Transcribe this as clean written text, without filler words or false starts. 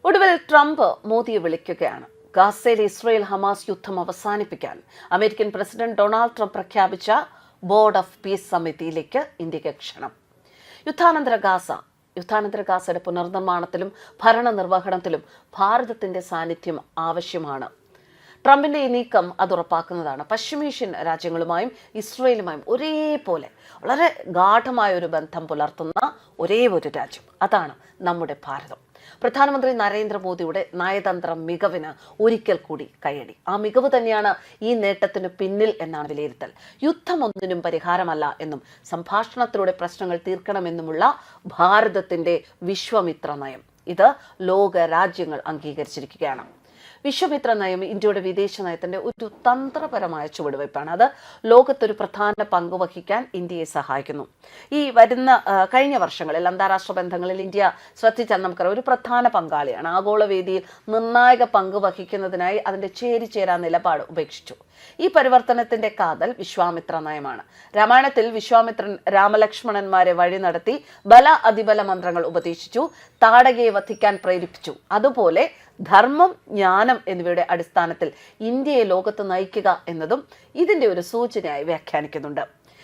ഒടുവിൽ ട്രംപ് മോദിയെ വിളിക്കുകയാണ്. ഗാസയിലെ ഇസ്രയേൽ ഹമാസ് യുദ്ധം അവസാനിപ്പിക്കാൻ അമേരിക്കൻ പ്രസിഡന്റ് ഡൊണാൾഡ് ട്രംപ് പ്രഖ്യാപിച്ച ബോർഡ് ഓഫ് പീസ് സമിതിയിലേക്ക് ഇന്ത്യക്ക് ക്ഷണം. യുദ്ധാനന്തര ഗാസയുടെ പുനർനിർമ്മാണത്തിലും ഭരണനിർവഹണത്തിലും ഭാരതത്തിന്റെ സാന്നിധ്യം ആവശ്യമാണ്. ട്രംപിന്റെ ഈ നീക്കം അത് ഉറപ്പാക്കുന്നതാണ്. പശ്ചിമേഷ്യൻ രാജ്യങ്ങളുമായും ഇസ്രയേലുമായും ഒരേപോലെ വളരെ ഗാഢമായ ഒരു ബന്ധം പുലർത്തുന്ന ഒരേ ഒരു രാജ്യം, അതാണ് നമ്മുടെ ഭാരതം. പ്രധാനമന്ത്രി നരേന്ദ്രമോദിയുടെ നയതന്ത്ര മികവിന് ഒരിക്കൽ കൂടി കയ്യടി. ആ മികവ് തന്നെയാണ് ഈ നേട്ടത്തിന് പിന്നിൽ എന്നാണ് വിലയിരുത്തൽ. യുദ്ധം ഒന്നിനും പരിഹാരമല്ല എന്നും സംഭാഷണത്തിലൂടെ പ്രശ്നങ്ങൾ തീർക്കണമെന്നുമുള്ള ഭാരതത്തിന്റെ വിശ്വമിത്ര നയം ഇത് ലോക രാജ്യങ്ങൾ അംഗീകരിച്ചിരിക്കുകയാണ്. വിശ്വമിത്ര നയം ഇന്ത്യയുടെ വിദേശ നയത്തിന്റെ ഒരു തന്ത്രപരമായ ചുവടുവയ്പ്പാണ്. അത് ലോകത്തൊരു പ്രധാന പങ്ക് വഹിക്കാൻ ഇന്ത്യയെ സഹായിക്കുന്നു. ഈ കഴിഞ്ഞ വർഷങ്ങളിൽ അന്താരാഷ്ട്ര ബന്ധങ്ങളിൽ ഇന്ത്യ ശ്രദ്ധിച്ചാൽ നമുക്കറിയാം ഒരു പ്രധാന പങ്കാളിയാണ്. ആഗോളവേദിയിൽ നിർണായക പങ്ക് വഹിക്കുന്നതിനായി അതിന്റെ ചേരിചേരാ നിലപാട് ഉപേക്ഷിച്ചു. ഈ പരിവർത്തനത്തിന്റെ കാതൽ വിശ്വാമിത്ര നയമാണ്. രാമായണത്തിൽ വിശ്വാമിത്രൻ രാമലക്ഷ്മണന്മാരെ വഴി നടത്തി ബല അതിബല മന്ത്രങ്ങൾ ഉപദേശിച്ചു, താടകയെ വധിക്കാൻ പ്രേരിപ്പിച്ചു. അതുപോലെ ധർമ്മം, ജ്ഞാനം എന്നിവയുടെ അടിസ്ഥാനത്തിൽ ഇന്ത്യയെ ലോകത്ത് നയിക്കുക എന്നതും ഇതിന്റെ ഒരു സൂചനയായി വ്യാഖ്യാനിക്കുന്നുണ്ട്.